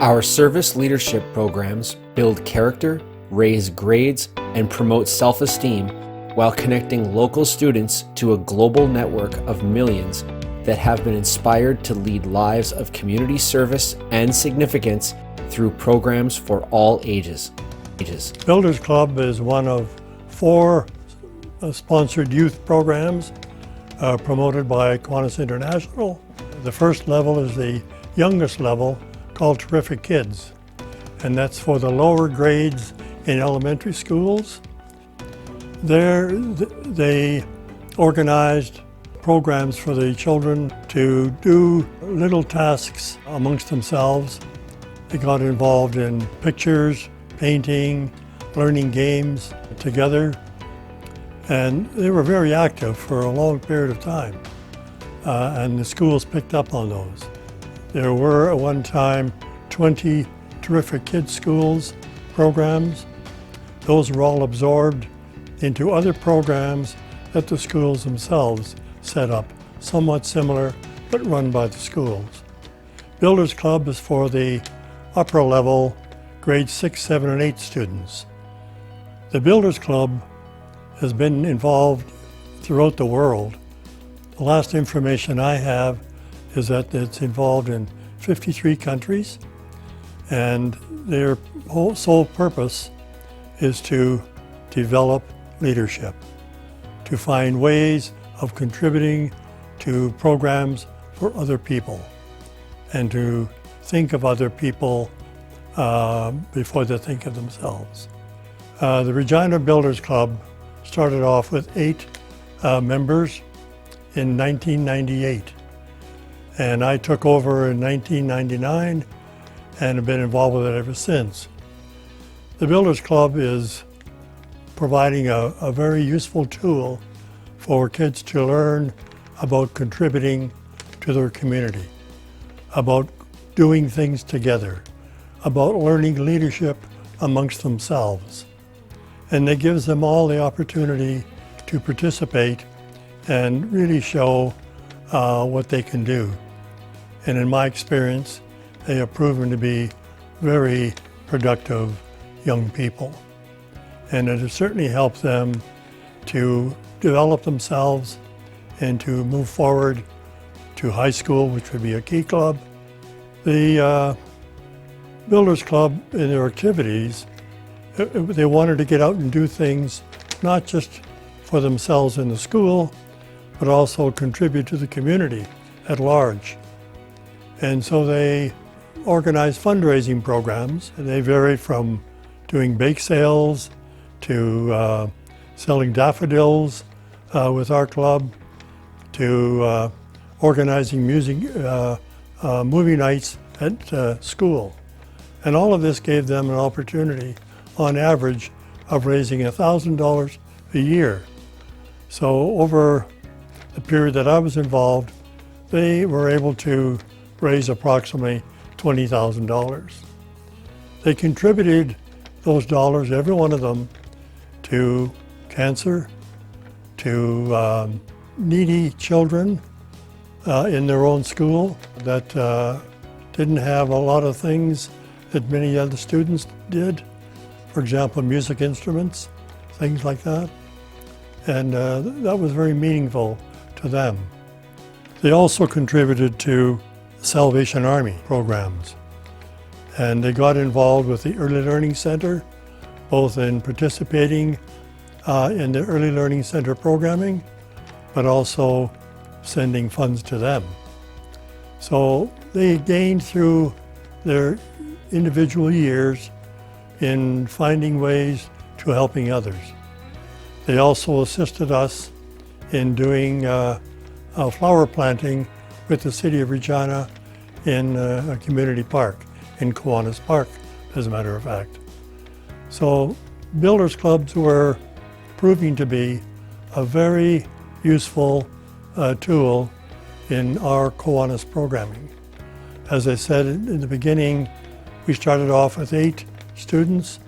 Our service leadership programs build character, raise grades, and promote self-esteem while connecting local students to a global network of millions that have been inspired to lead lives of community service and significance through programs for all ages. Builders Club is one of 4 sponsored youth programs promoted by Kiwanis International. The first level is the youngest level, called Terrific Kids, and that's for the lower grades in elementary schools. There they organized programs for the children to do little tasks amongst themselves. They got involved in pictures, painting, learning games together, and they were very active for a long period of time, and the schools picked up on those. There were at one time 20 Terrific Kids schools programs. Those were all absorbed into other programs that the schools themselves set up, somewhat similar but run by the schools. Builders Club is for the upper level, grades 6, 7, and 8 students. The Builders Club has been involved throughout the world. The last information I have is that it's involved in 53 countries, and their whole sole purpose is to develop leadership, to find ways of contributing to programs for other people, and to think of other people before they think of themselves. The Regina Builders Club started off with 8 members in 1998. And I took over in 1999 and have been involved with it ever since. The Builders Club is providing a very useful tool for kids to learn about contributing to their community, about doing things together, about learning leadership amongst themselves. And it gives them all the opportunity to participate and really show what they can do. And in my experience, they have proven to be very productive young people. And it has certainly helped them to develop themselves and to move forward to high school, which would be a key club. The Builders Club, in their activities, they wanted to get out and do things not just for themselves in the school, but also contribute to the community at large. And so they organized fundraising programs. They varied from doing bake sales to selling daffodils with our club, to organizing movie nights at school. And all of this gave them an opportunity, on average, of raising $1,000 a year. So over the period that I was involved, they were able to raise approximately $20,000. They contributed those dollars, every one of them, to cancer, to needy children in their own school that didn't have a lot of things that many other students did. For example, music instruments, things like that. And that was very meaningful to them. They also contributed to Salvation Army programs. And they got involved with the Early Learning Center, both in participating in the Early Learning Center programming, but also sending funds to them. So they gained through their individual years in finding ways to helping others. They also assisted us in doing flower planting with the City of Regina in a community park, in Kiwanis Park, as a matter of fact. So Builders Clubs were proving to be a very useful tool in our Kiwanis programming. As I said in the beginning, we started off with 8 students.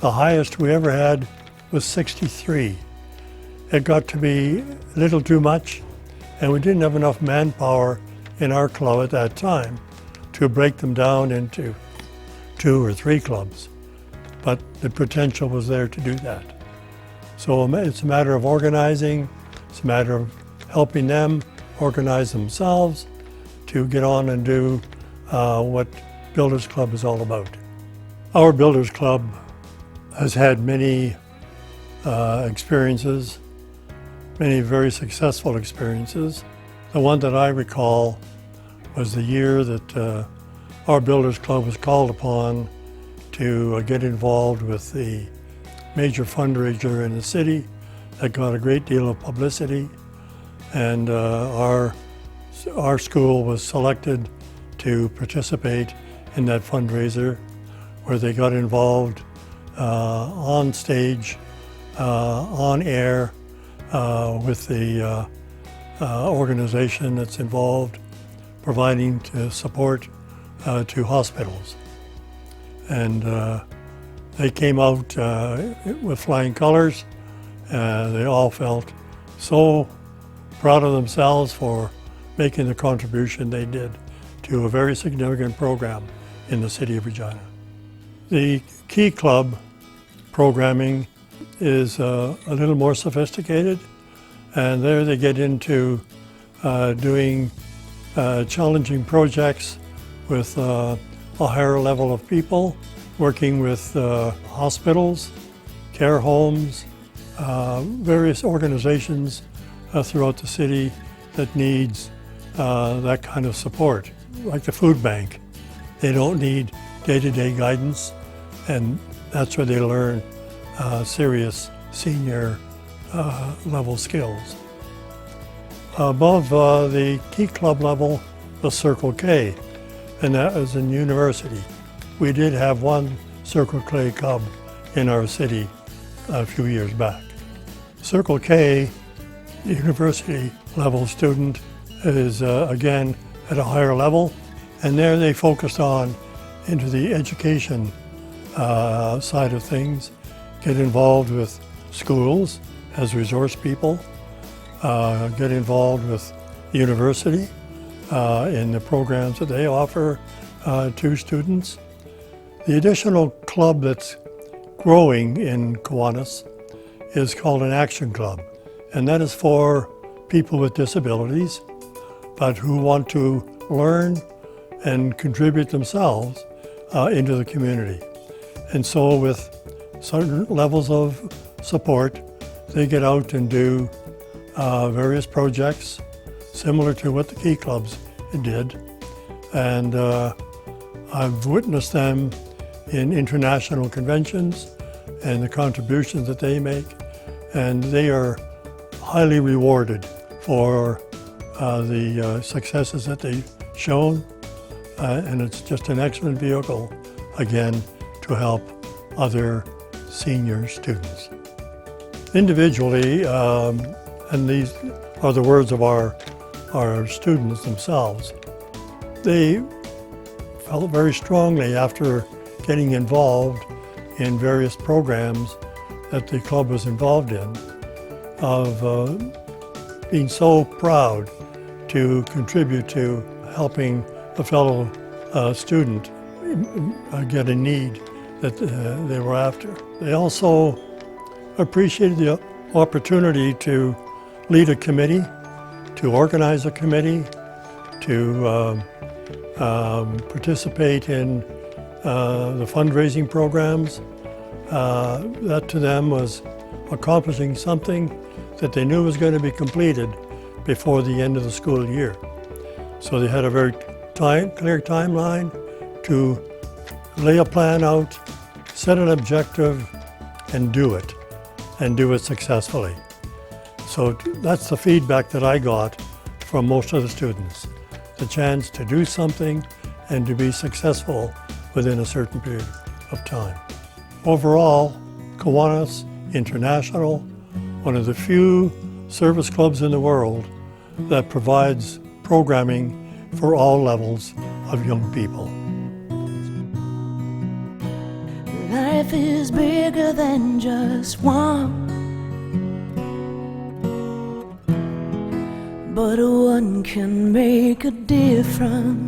The highest we ever had was 63. It got to be a little too much, and we didn't have enough manpower in our club at that time to break them down into 2 or 3 clubs, but the potential was there to do that. So it's a matter of organizing, it's a matter of helping them organize themselves to get on and do what Builders Club is all about. Our Builders Club has had many experiences, many very successful experiences. The one that I recall was the year that our Builders Club was called upon to get involved with the major fundraiser in the city that got a great deal of publicity, and our school was selected to participate in that fundraiser, where they got involved on stage, on air, with the organization that's involved, providing support to hospitals. And they came out with flying colors. They all felt so proud of themselves for making the contribution they did to a very significant program in the city of Regina. The Key Club programming is a little more sophisticated, and there they get into doing challenging projects with a higher level of people, working with hospitals, care homes, various organizations throughout the city that needs that kind of support. Like the food bank, they don't need day-to-day guidance, and that's where they learn serious senior level skills. Above the Key Club level was Circle K, and that was in university. We did have one Circle K Club in our city a few years back. Circle K, the university level student, is again at a higher level, and there they focused on into the education side of things, get involved with schools as resource people, get involved with the university in the programs that they offer to students. The additional club that's growing in Kiwanis is called an Action Club, and that is for people with disabilities, but who want to learn and contribute themselves into the community. And so with certain levels of support, they get out and do various projects similar to what the Key Clubs did. And I've witnessed them in international conventions and the contributions that they make, and they are highly rewarded for the successes that they've shown, and it's just an excellent vehicle, again, to help other senior students. Individually, and these are the words of our students themselves, they felt very strongly after getting involved in various programs that the club was involved in, of being so proud to contribute to helping a fellow student get a need that they were after. They also appreciated the opportunity to lead a committee, to organize a committee, to participate in the fundraising programs. That to them was accomplishing something that they knew was going to be completed before the end of the school year. So they had a very clear timeline to lay a plan out, set an objective, and do it successfully. So that's the feedback that I got from most of the students, the chance to do something and to be successful within a certain period of time. Overall, Kiwanis International, one of the few service clubs in the world that provides programming for all levels of young people. Life is bigger than just one, but one can make a difference.